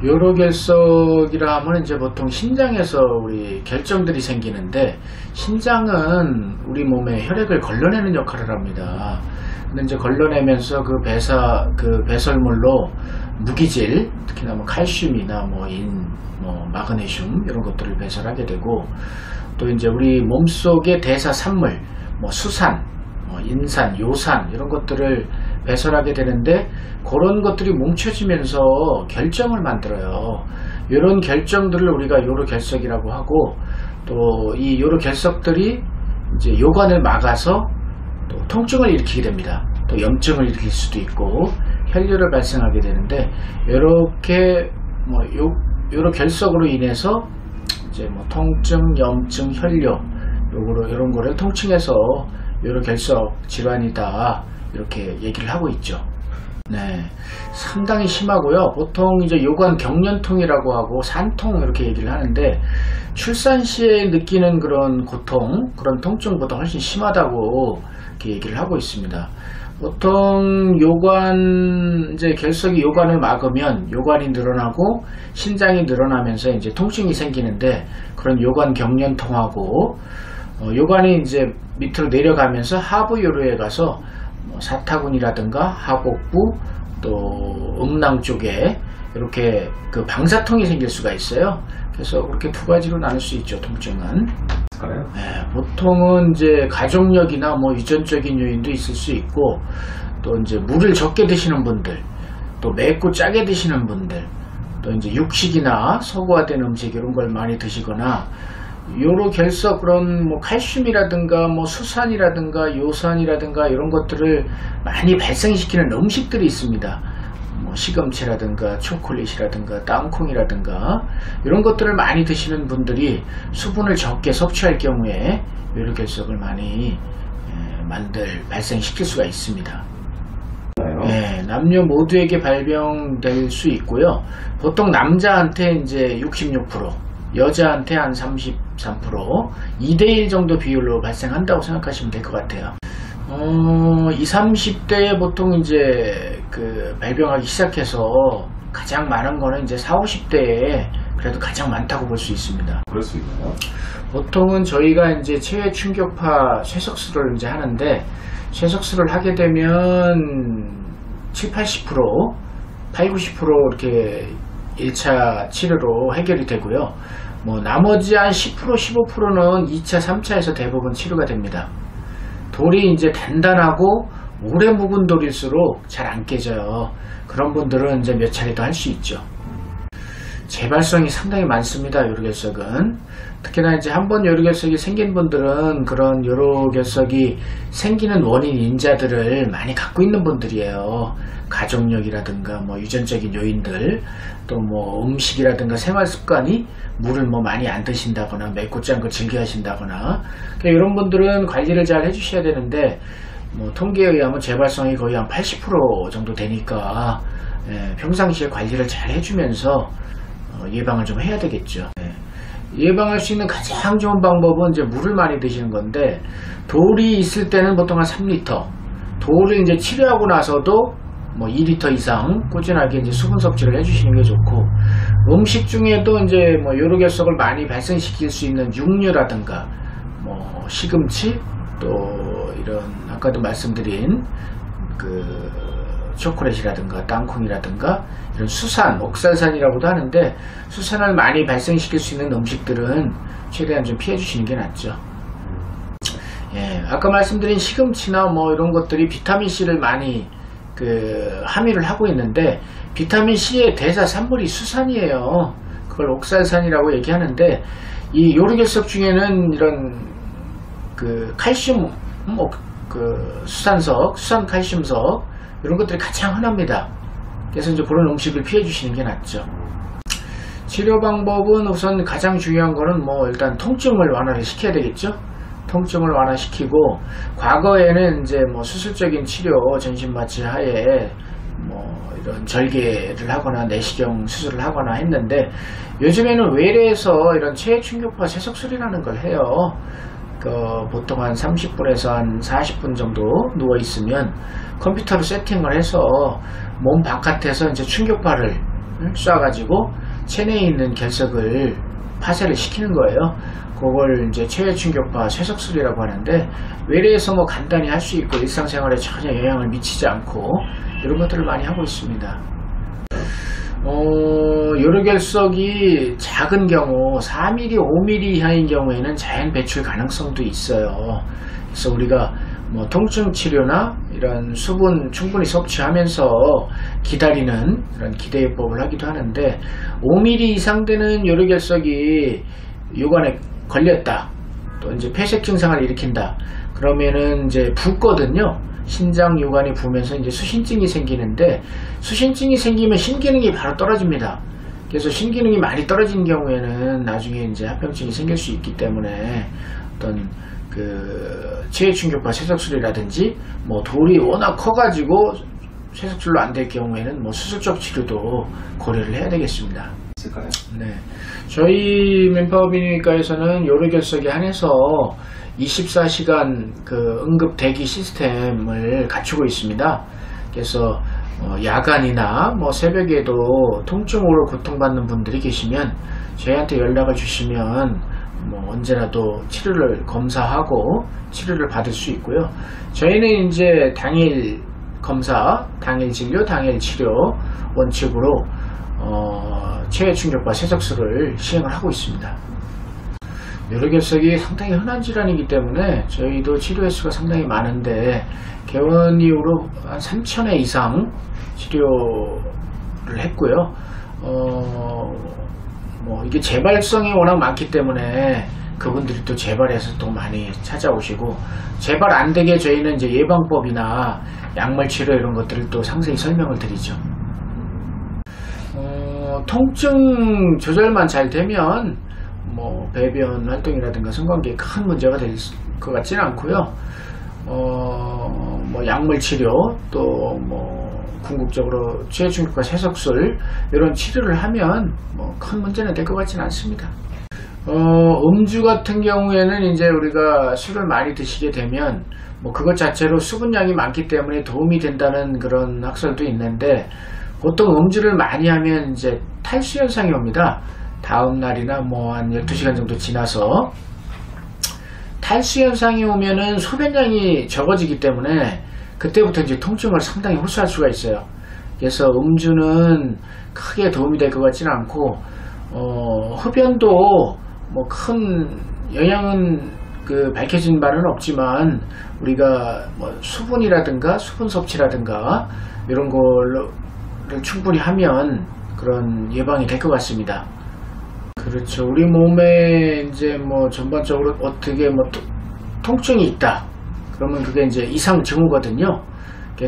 요로결석이라 하면 이제 보통 신장에서 우리 결정들이 생기는데, 신장은 우리 몸에 혈액을 걸러내는 역할을 합니다. 근데 이제 걸러내면서 그 배설물로 무기질, 특히나 뭐 칼슘이나 뭐 인, 뭐 마그네슘 이런 것들을 배설하게 되고, 또 이제 우리 몸속의 대사 산물, 뭐 수산, 인산, 요산 이런 것들을 배설하게 되는데, 그런 것들이 뭉쳐지면서 결정을 만들어요. 이런 결정들을 우리가 요로결석이라고 하고, 또 이 요로결석들이 이제 요관을 막아서 또 통증을 일으키게 됩니다. 또 염증을 일으킬 수도 있고 혈뇨를 발생하게 되는데, 이렇게 뭐 요로결석으로 인해서 이제 뭐 통증, 염증, 혈뇨 이런 거를 통칭해서 요로결석 질환이다 이렇게 얘기를 하고 있죠. 네, 상당히 심하고요. 보통 이제 요관 경련통이라고 하고 산통 이렇게 얘기를 하는데, 출산 시에 느끼는 그런 고통, 그런 통증보다 훨씬 심하다고 이렇게 얘기를 하고 있습니다. 보통 요관, 이제 결석이 요관을 막으면 요관이 늘어나고 신장이 늘어나면서 이제 통증이 생기는데, 그런 요관 경련통하고 요관이 이제 밑으로 내려가면서 하부 요로에 가서 사타구니라든가 하복부, 또 음낭 쪽에 이렇게 그 방사통이 생길 수가 있어요. 그래서 그렇게 두 가지로 나눌 수 있죠, 통증은. 네, 보통은 이제 가족력이나 뭐 유전적인 요인도 있을 수 있고, 또 이제 물을 적게 드시는 분들, 또 맵고 짜게 드시는 분들, 또 이제 육식이나 서구화된 음식 이런 걸 많이 드시거나, 요로결석, 그런 뭐 칼슘이라든가 뭐 수산이라든가 요산이라든가 이런 것들을 많이 발생시키는 음식들이 있습니다. 뭐 시금치라든가 초콜릿이라든가 땅콩이라든가 이런 것들을 많이 드시는 분들이 수분을 적게 섭취할 경우에 요로결석을 많이 발생시킬 수가 있습니다. 네, 남녀 모두에게 발병될 수 있고요. 보통 남자한테 이제 66%, 여자한테 한 33%, 2대1 정도 비율로 발생한다고 생각하시면 될 것 같아요. 20, 30대에 보통 이제 그 발병하기 시작해서 가장 많은 거는 이제 40, 50대에 그래도 가장 많다고 볼 수 있습니다. 그럴 수 있나요? 보통은 저희가 이제 체외 충격파 쇠석술을 이제 하는데, 쇠석술을 하게 되면 7, 80%, 8, 90% 이렇게 1차 치료로 해결이 되고요. 뭐 나머지 한 10%, 15%는 2차, 3차에서 대부분 치료가 됩니다. 돌이 이제 단단하고 오래 묵은 돌일수록 잘 안 깨져요. 그런 분들은 이제 몇 차례 더 할 수 있죠. 재발성이 상당히 많습니다, 요로결석은. 특히나 이제 한번 요로결석이 생긴 분들은 그런 요로결석이 생기는 원인 인자들을 많이 갖고 있는 분들이에요. 가족력이라든가 뭐 유전적인 요인들, 또 뭐 음식이라든가 생활 습관이 물을 뭐 많이 안 드신다거나 맵고 짠 걸 즐겨 하신다거나, 그러니까 이런 분들은 관리를 잘 해주셔야 되는데, 뭐 통계에 의하면 재발성이 거의 한 80% 정도 되니까 평상시에 관리를 잘 해주면서 예방을 좀 해야 되겠죠. 예방할 수 있는 가장 좋은 방법은 이제 물을 많이 드시는 건데, 돌이 있을 때는 보통 한 3리터, 돌을 이제 치료하고 나서도 뭐 2리터 이상 꾸준하게 이제 수분 섭취를 해주시는 게 좋고, 음식 중에도 이제 뭐 요로결석을 많이 발생시킬 수 있는 육류라든가 뭐 시금치, 또 이런 아까도 말씀드린 그 초콜릿이라든가 땅콩이라든가 이런 수산, 옥살산이라고도 하는데, 수산을 많이 발생시킬 수 있는 음식들은 최대한 좀 피해 주시는 게 낫죠. 예, 아까 말씀드린 시금치나 뭐 이런 것들이 비타민C를 많이 함유를 하고 있는데, 비타민C의 대사 산물이 수산이에요. 그걸 옥살산이라고 얘기하는데, 이 요로결석 중에는 이런 칼슘, 수산석, 수산 칼슘석 이런 것들이 가장 흔합니다. 그래서 이제 그런 음식을 피해 주시는 게 낫죠. 치료 방법은 우선 가장 중요한 거는 뭐 일단 통증을 완화를 시켜야 되겠죠. 통증을 완화시키고, 과거에는 이제 뭐 수술적인 치료, 전신마취 하에 뭐 이런 절개를 하거나 내시경 수술을 하거나 했는데, 요즘에는 외래에서 이런 체외 충격파 쇠석술이라는 걸 해요. 보통 한 30분에서 한 40분 정도 누워 있으면 컴퓨터로 세팅을 해서 몸 바깥에서 이제 충격파를 쏴가지고 체내에 있는 결석을 파쇄를 시키는 거예요. 그걸 이제 체외 충격파 쇠석술이라고 하는데, 외래에서 뭐 간단히 할 수 있고 일상생활에 전혀 영향을 미치지 않고 이런 것들을 많이 하고 있습니다. 요로결석이 작은 경우 4mm, 5mm 이하인 경우에는 자연 배출 가능성도 있어요. 그래서 우리가 뭐 통증 치료나 이런 수분 충분히 섭취하면서 기다리는 그런 기대요법을 하기도 하는데, 5mm 이상 되는 요로결석이 요관에 걸렸다, 또 이제 폐색 증상을 일으킨다, 그러면은 이제 붓거든요. 신장 요관이 부으면서 이제 수신증이 생기는데, 수신증이 생기면 신기능이 바로 떨어집니다. 그래서 신기능이 많이 떨어진 경우에는 나중에 이제 합병증이 생길 수 있기 때문에, 어떤 그 체외 충격파 쇠석술이라든지 뭐 돌이 워낙 커가지고 쇠석술로 안 될 경우에는 뭐 수술적 치료도 고려를 해야 되겠습니다. 있을까요? 네, 저희 맨파워비뇨기과에서는 요로결석에 한해서 24시간 그 응급 대기 시스템을 갖추고 있습니다. 그래서 야간이나 뭐 새벽에도 통증으로 고통받는 분들이 계시면 저희한테 연락을 주시면 뭐 언제라도 치료를 검사하고 치료를 받을 수 있고요. 저희는 이제 당일 검사, 당일 진료, 당일 치료 원칙으로 체외 충격파 쇠석술을 시행을 하고 있습니다. 요로결석이 상당히 흔한 질환이기 때문에 저희도 치료 횟수가 상당히 많은데, 개원 이후로 한 3,000회 이상 치료를 했고요. 뭐 이게 재발성이 워낙 많기 때문에 그분들이 또 재발해서 또 많이 찾아오시고, 재발 안 되게 저희는 이제 예방법이나 약물 치료 이런 것들을 또 상세히 설명을 드리죠. 통증 조절만 잘 되면 뭐 배변 활동이라든가 성관계에 큰 문제가 될 것 같지는 않고요. 뭐 약물 치료, 또 뭐 궁극적으로 체외 충격파 쇠석술 이런 치료를 하면 뭐 큰 문제는 될 것 같지는 않습니다. 음주 같은 경우에는 이제 우리가 술을 많이 드시게 되면 뭐 그것 자체로 수분량이 많기 때문에 도움이 된다는 그런 학설도 있는데, 보통 음주를 많이 하면 이제 탈수 현상이 옵니다. 다음 날이나 뭐 한 12시간 정도 지나서 탈수 현상이 오면은 소변량이 적어지기 때문에 그때부터 이제 통증을 상당히 호소할 수가 있어요. 그래서 음주는 크게 도움이 될 것 같지는 않고, 흡연도 뭐 큰 영향은 그 밝혀진 바는 없지만, 우리가 뭐 수분이라든가 수분 섭취라든가 이런 걸로 충분히 하면 그런 예방이 될 것 같습니다. 그렇죠. 우리 몸에 이제 뭐 전반적으로 어떻게 뭐 통증이 있다, 그러면 그게 이제 이상 징후거든요.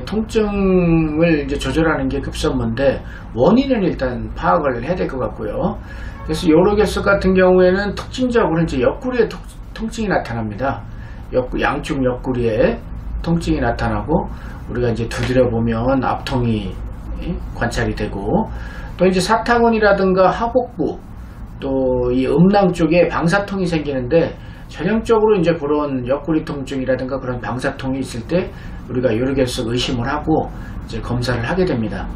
통증을 이제 조절하는 게 급선무인데, 원인은 일단 파악을 해야 될 것 같고요. 그래서 요로결석 같은 경우에는 특징적으로 이제 옆구리에 통증이 나타납니다. 양쪽 옆구리에 통증이 나타나고, 우리가 이제 두드려 보면 압통이 관찰이 되고, 또 이제 사타구니라든가 하복부, 또 이 음낭 쪽에 방사통이 생기는데, 전형적으로 이제 그런 옆구리 통증이라든가 그런 방사통이 있을 때 우리가 요로결석 의심을 하고 이제 검사를 하게 됩니다.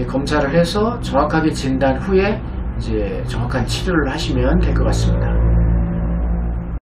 검사를 해서 정확하게 진단 후에 이제 정확한 치료를 하시면 될 것 같습니다.